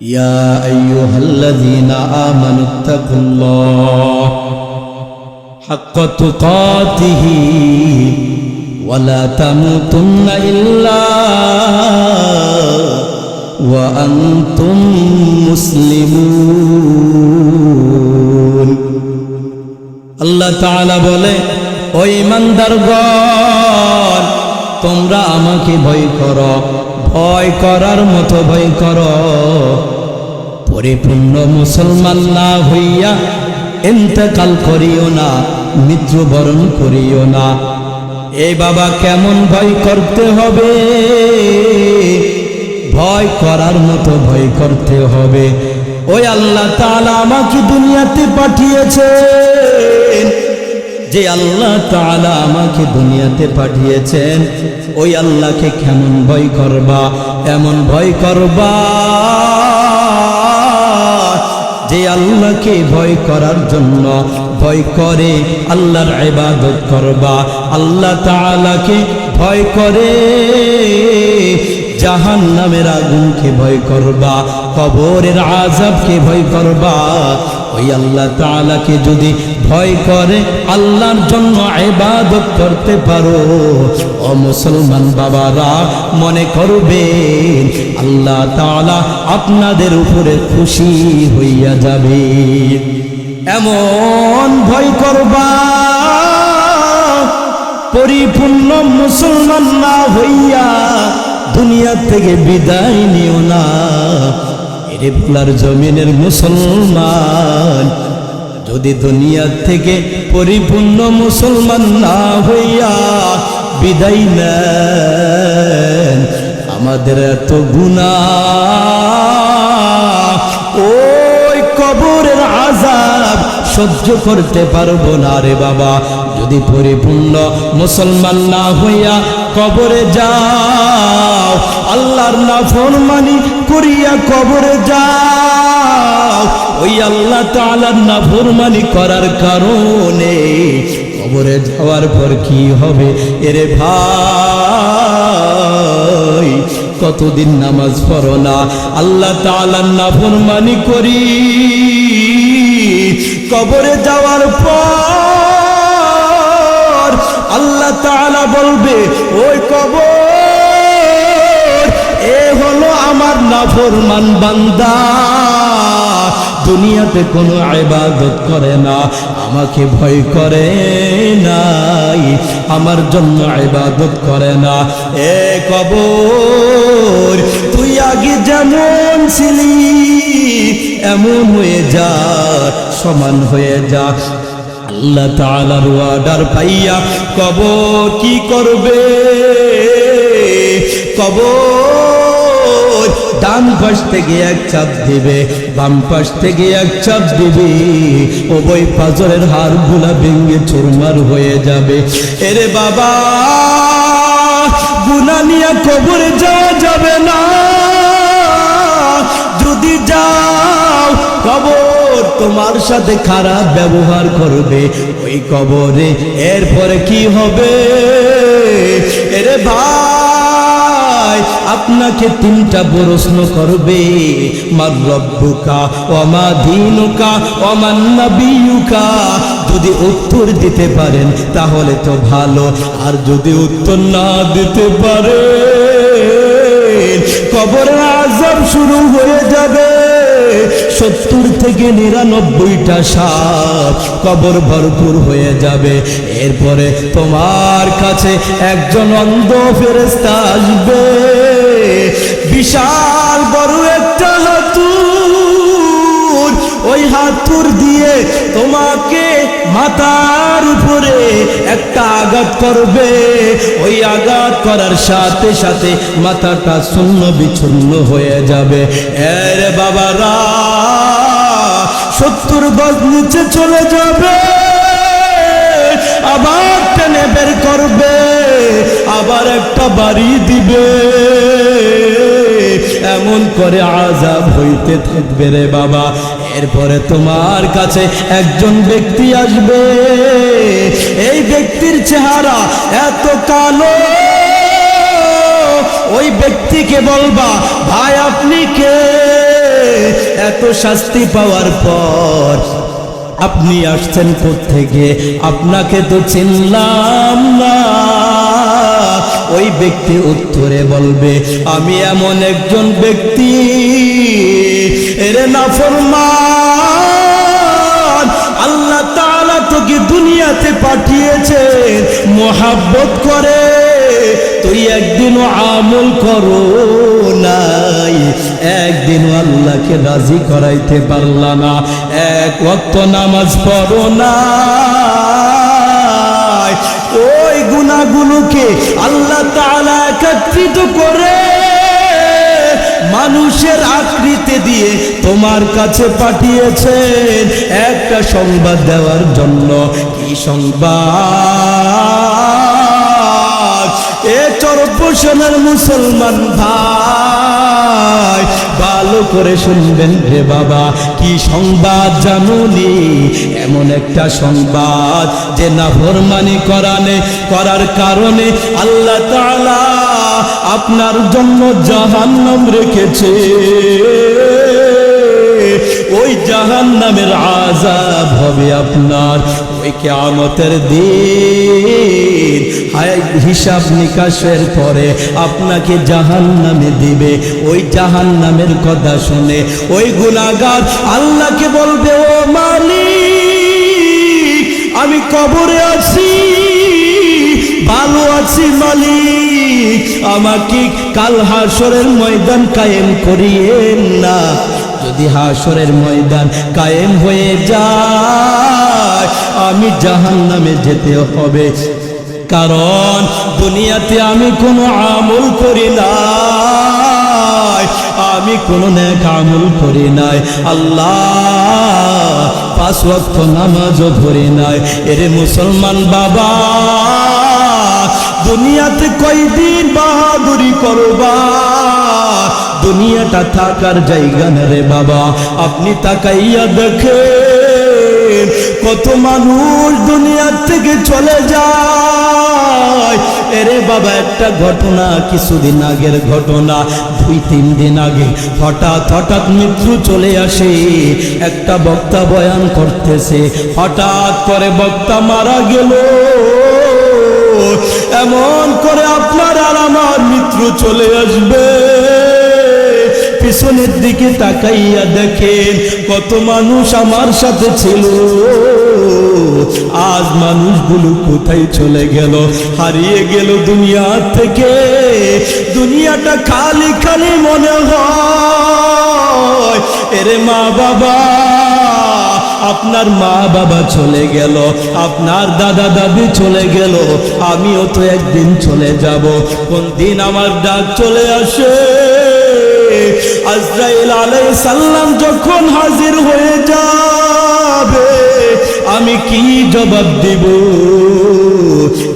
يا أيها الذين آمنوا اتقوا الله حق تقاته ولا تموتن إلا وأنتم مسلمون আল্লাহ তাআলা বলে, ও ঈমানদারগণ, তোমরা আমাকে ভয় করো, ভয় করার মতো ভয় করো। পরিপূর্ণ মুসলমান না হইয়া ইন্তেকাল করিও না, মৃত্যুবরণ করিও না। এই বাবা কেমন ভয় করতে হবে? ভয় করার মতো ভয় করতে হবে। ওই আল্লাহ তাআলা আমাকে দুনিয়াতে পাঠিয়েছেন, যে আল্লাহ তাআলা আমাকে দুনিয়াতে পাঠিয়েছেন, ওই আল্লাহকে কেমন ভয় করবা? এমন ভয় করবা যে আল্লাহকে ভয় করার জন্য ভয় করে আল্লাহর ইবাদত করবা। আল্লাহ তাআলাকে ভয় করে জাহান্নামের আগুনকে ভয় করবা, কবরের আযাবকে ভয় করবা। ওই আল্লাহ তাআলাকে যদি ভয় করে আল্লাহর জন্য ইবাদত করতে পারো, ও মুসলমান বাবারা, মনে করবেন আল্লাহ তাআলা আপনাদের উপরে খুশি হইয়া যাবে। এমন ভয় করবা, পরিপূর্ণ মুসলমান না হইয়া দুনিয়া থেকে বিদায় নিও না। এরে ভোলার জমিনের মুসলমান, যদি দুনিয়া থেকে পরিপূর্ণ মুসলমান না হইয়া বিদায় নেন, আমাদের এত গুনাহ, ওই কবরের আযাব সহ্য করতে পারবো না রে বাবা। যদি পরিপূর্ণ মুসলমান না হইয়া কবরে যাও, আল্লাহর নাফরমানি করিয়া কবরে যাও, ওই আল্লাহ তাআলার নাফরমানি করার কারণে কবরে যাওয়ার পর কি হবে? এরে ভাই, কতদিন নামাজ পড়ো না, আল্লাহ তাআলার নাফরমানি করি, কবরে যাওয়ার পর আল্লাহ তাআলা বলবে, ওই কবর, এ হলো আমার নাফরমান বান্দা, দুনিয়াতে কোনো ইবাদত করে না, আমাকে ভয় করে নাই, আমার জন্য ইবাদত করে না। এ কবর, তুই আগে যেমন ছিলি এমন হয়ে যা, সমান হয়ে যা। আল্লাহ তাআলার ওয়ার্ডার পাইয়া কবর কি করবে? কবর ডান পাশ থেকে এক চাপ দিবে, বাম পাশ থেকে এক চাপ দিবে, উভয় পাঁজরের হাড়গুলা ভেঙে চুরমার হয়ে যাবে। এরে বাবা, গুনাহ নিয়ে কবরে যাওয়া যাবে না। যদি যাও, কবর তোমার সাথে খারাপ ব্যবহার করবে ওই কবরে। এরপরে কি হবে? এরে ভাই, আপনাকে তিনটা প্রশ্ন করবে, মার রব্বুকা ওয়া মা দীনুকা ওয়া মান নাবিয়ুকা। যদি উত্তর দিতে পারেন তাহলে তো ভালো, আর যদি উত্তর না দিতে পারেন, কবরের আযাব শুরু হয়ে যাবে। 70 থেকে 99টা সাপ কবর ভরপুর হয়ে যাবে। এরপরে তোমার কাছে একজন অন্ধ ফেরেশতা আসবে, বিশাল বড় একটা হাতুড়, ওই হাতুড় দিয়ে তোমাকে মাথার উপরে একটা আঘাত করবে। ওই আঘাত করার সাথে সাথে মাথাটা শূন্য বিচ্ছিন্ন হয়ে যাবে। এর বাবারা, 70 গজ নিচে চলে যাবে, আবার টেনে বের করবে, আবার একটা বাড়ি দিবে। এমন করে আযাব হইতে থাকবে রে বাবা। এরপরে তোমার কাছে একজন ব্যক্তি আসবে, এই ব্যক্তির চেহারা এত কালো, ওই ব্যক্তিকে বলবা, ভাই আপনি কে? এত শাস্তি পাওয়ার পর আপনি আসছেন কোত্থেকে? আপনাকে তো চিনলাম না। ওই ব্যক্তি উত্তরে বলবে, আমি এমন একজন ব্যক্তি, এরে নাফরমান, আল্লাহ তাআলা তোকে দুনিয়াতে পাঠিয়েছেন মোহাব্বত করে, তুই একদিনও আমল করো নাই, একদিনও আল্লাহকে রাজি করাইতে পারলা না, এক ওয়াক্ত নামাজ পড়ো না। ওই গুনাহগুলোকে আল্লাহ তাআলা একত্রিত করে মানুষের আকৃতি দিয়ে তোমার কাছে পাঠিয়েছেন একটা সংবাদ দেওয়ার জন্য। কি সংবাদ? এ চরপোষণের মুসলমান ভাই, ভালো করে শুনবেন রে বাবা। কি সংবাদ জানুনি? এমন একটা সংবাদ যে নাফরমানি করার কারণে আল্লাহ তাআলা আপনার জন্য জাহান্নাম রেখেছে। ওই জাহান্নামের আযাব হবে আপনার ওই কিয়ামতের দিন। হিসাব নিকাশের পরে আপনাকে জাহান্নামে দিবে। ওই জাহান্নামের কথা শুনে ওই গুনাহগার আল্লাহকে বলবে, ও মালিক, আমি কবরে আছি, ভালো আছি মালিক, আমাকে কাল হাসরের ময়দান কায়েম করিয়েন না। যদি হাসরের ময়দান কায়েম হয়ে যায় আমি জাহান্নামে যেতে হবে, কারণ দুনিয়াতে আমি কোনো আমল করি নাই, আমি কোনো নেক আমল করি নাই, আল্লাহ 5 ওয়াক্ত নামাজও পড়ি নাই। এরে মুসলমান বাবা, দুনিয়াতে কয়দিন বাহাদুরি করবা? দুনিয়াটা থাকার জায়গা না রে বাবা। আপনি তাকাইয়া দেখেন কত মানুষ দুনিয়ার থেকে চলে যায়। এরে বাবা, একটা ঘটনা, কিছুদিন আগের ঘটনা, 2-3 দিন আগে হঠাৎ মৃত্যু চলে আসে। একটা বক্তা বয়ান করতেছে, হঠাৎ করে বক্তা মারা গেল। এমন করে আপনার আর আমার মৃত্যু চলে আসবে। পিছনের দিকে তাকাইয়া দেখেন কত মানুষ আমার সাথে ছিল, আজ মানুষগুলো কোথায় চলে গেল? হারিয়ে গেল দুনিয়া থেকে। দুনিয়াটা খালি খালি মনে হয়। এরে মা বাবা, আপনার মা বাবা চলে গেল, আপনার দাদা দাদি চলে গেল, আমিও তো একদিন চলে যাব। কোন দিন আমার ডাক চলে আসে, আজরাইল আলাইহিস সালাম যখন হাজির হয়ে যাবে, আমি কি জবাব দিব?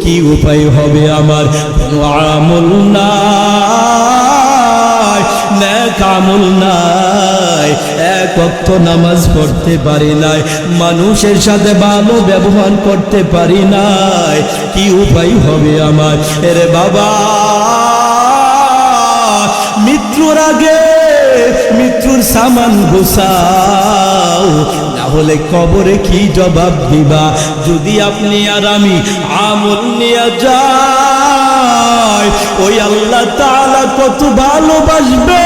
কি উপায় হবে আমার? কোনো আমল নাই, নেক আমল নাই, এক ওয়াক্ত নামাজ পড়তে পারি নাই, মানুষের সাথে ভালো ব্যবহার করতে পারি নাই, কি উপায় হবে আমার? এরে বাবা, মৃত্যুর আগে মৃত্যুর সামান গোছাও, না হলে কবরে কি জবাব দিবা? যদি আপনি আর আমি আমল নিয়ে যাই, ওই আল্লাহ তাআলা কত ভালোবাসবে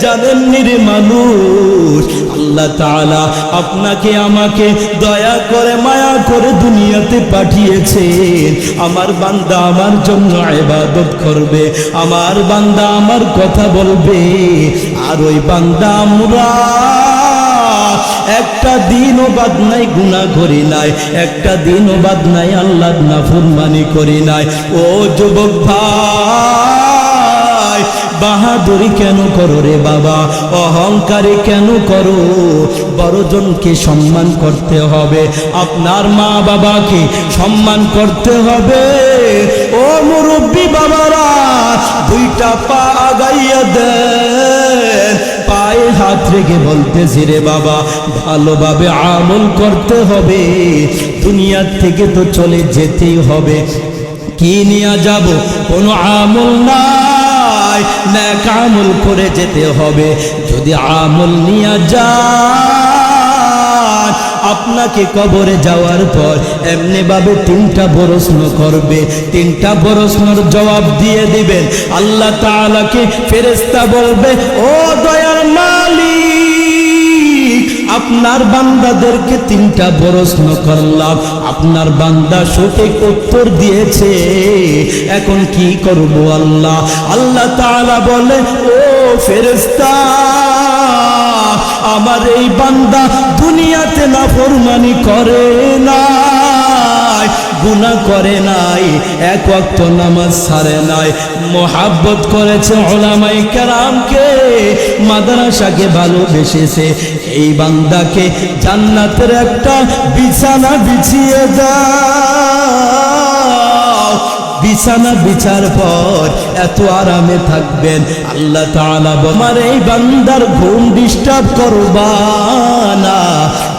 জানেন রে মানুষ। আল্লাহ তাআলা আপনাকে আমাকে দয়া করে মায়া করে দুনিয়াতে পাঠিয়েছেন। আমার বান্দা আমার জন্য ইবাদত করবে, আমার বান্দা আমার কথা বলবে, আর ওই বান্দা আমরা একটা দিনও বাদ নাই গুনাহ করি নাই, একটা দিনও বাদ নাই আল্লাহর নাফরমানি করি নাই। ও যুবক ভাই, বাহাদুরি কেন করো রে বাবা? অহংকারী কেন করো? বড়জনকে সম্মান করতে হবে, আপনার মা বাবাকে সম্মান করতে হবে। ও মুরব্বী বাবারা, 2টা পা আগাইয়া দেন, পায়ে হাত রেখে বলতেছি রে বাবা, ভালোভাবে আমল করতে হবে, দুনিয়ার থেকে তো চলে যেতেই হবে। কি নিয়ে যাব? কোনো আমল নাই, নাই, নেক আমল করে যেতে হবে। যদি আমল নিয়ে যায়, আপনাকে কবরে যাওয়ার পর এমনি ভাবে 3টা প্রশ্ন করবে। 3টা প্রশ্নের জবাব দিয়ে দিবেন। আল্লাহ তাআলাকে ফেরেশতা বলবে, ও দয়ার মালিক, আপনার বান্দাদেরকে 3টা প্রশ্ন করলাম, আপনার বান্দা সঠিক উত্তর দিয়েছে, এখন কি করব আল্লাহ? আল্লাহ তাআলা বলে, ও ফেরেশতা, আমার এই বান্দা দুনিয়াতে নাফরমানি করে নাই, গুনাহ করে নাই, এক ওয়াক্ত নামাজ ছাড়ে নাই, মোহাব্বত করেছে উলামায়ে কেরামকে, মাদ্রাসাকে ভালোবেসেছে। এই বান্দাকে জান্নাতের একটা বিছানা বিছিয়ে দাও। বিছানা বিছার পর এত আরামে থাকবেন। আল্লাহ তাআলা আমার এই বান্দার ঘুম ডিস্টার্ব করবা না,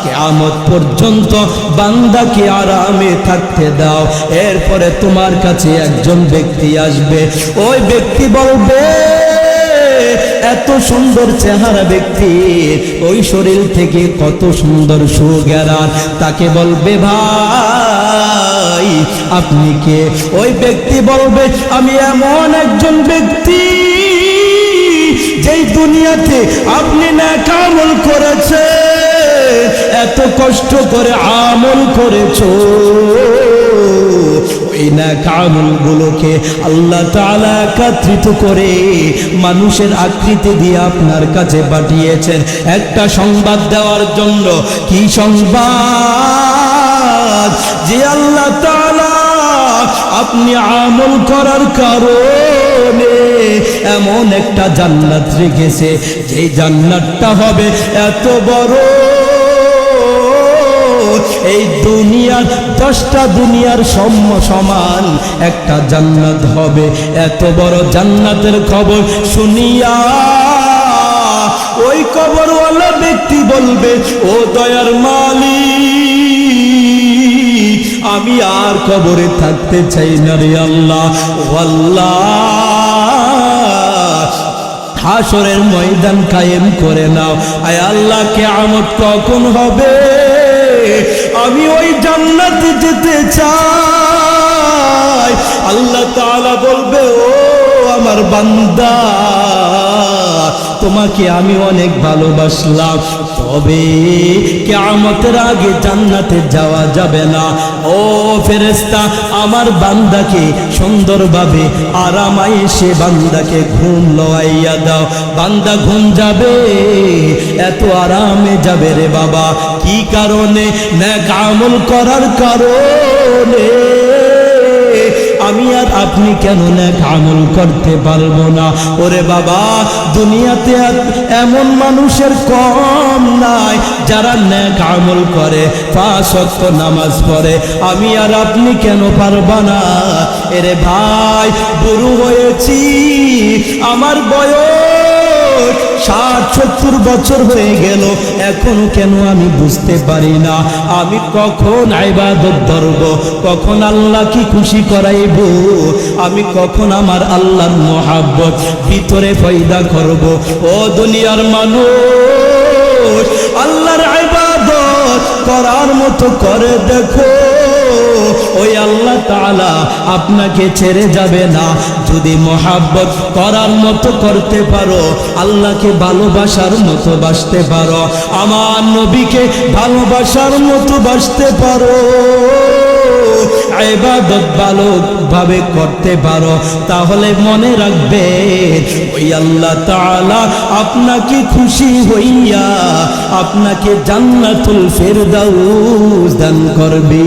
কিয়ামত পর্যন্ত বান্দাকে আরামে থাকতে দাও। এরপরে তোমার কাছে একজন ব্যক্তি আসবে, ওই ব্যক্তি বলবে, এত সুন্দর চেহারা ব্যক্তি, ওই শরীর থেকে কত সুন্দর সুঘ্রাণ, তাকে বলবে, ভাই আপনি কে? ওই ব্যক্তি বলবে, আমি এমন একজন ব্যক্তি যেই দুনিয়াতে আপনি নেক আমল করেছে, এত কষ্ট করে আমল করেছো, ওই নেক আমলগুলোকে আল্লাহ তাআলা একত্রিত করে মানুষের আকৃতি দিয়ে আপনার কাছে পাঠিয়েছেন একটা সংবাদ দেওয়ার জন্য। কি সংবাদ? যে আল্লাহ তাআলা আপনি আমল করার কারণে এমন একটা জান্নাত রেখেছে, যে জান্নাতটা হবে এত বড়, এই দুনিয়ার 10টা দুনিয়ার সমান একটা জান্নাত হবে। এত বড় জান্নাতের খবর শুনিয়া ওই কবরওয়ালা ব্যক্তি বলবে, ও দয়ার মালিক, আমি আর কবরে থাকতে চাই না রে আল্লাহ। ও আল্লাহ, হাসরের ময়দান কায়েম করে নাও। আয় আল্লাহ, কিয়ামত কখন হবে? আমি ওই জান্নাতে যেতে চাই। আল্লাহ তাআলা বলবে, ও আমার বান্দা, তোমাকে আমি অনেক ভালোবাসলাম, তবে কিয়ামতের আগে জান্নাতে যাওয়া যাবে না। ও ফেরেশতা, আমার বান্দাকে সুন্দরভাবে আরামায়েশে বান্দাকে ঘুম লওয়াইয়া দাও। বান্দা ঘুম যাবে, এত আরামে যাবে রে বাবা। কি কারণে? নেক আমল করার কারণে। আমি আর আপনি কেন নেক আমল করতে পারবো না? ওরে বাবা, দুনিয়াতে এমন মানুষের কম নাই যারা নেক আমল করে, 5 ওয়াক্ত নামাজ পড়ে। আমি আর আপনি কেন পারবা না? এরে ভাই, বুড়ো হয়েছি, আমার বয়স 60-70 বছর হয়ে গেল, এখনো কেন আমি বুঝতে পারি না আমি কখন ইবাদত ধরব, কখন আল্লাহকে খুশি করাইব, আমি কখন আমার আল্লাহর মহব্বত ভিতরে পয়দা করব। ও দুনিয়ার মানুষ, আল্লাহর ইবাদত করার মতো করে দেখো, ওই আল্লাহ তাআলা আপনাকে ছেড়ে যাবে না যদি মহব্বত করার মতো করতে পারো, আল্লাহকে ভালোবাসার মতো বাসতে পারো, আমার নবীকে ভালোবাসার মতো বাসতে পারো, ইবাদত ভালোভাবে করতে পারো, তাহলে মনে রাখবে ওই আল্লাহ তাআলা আপনাকে খুশি হইয়া আপনাকে জান্নাতুল ফেরদাউস দান করবে।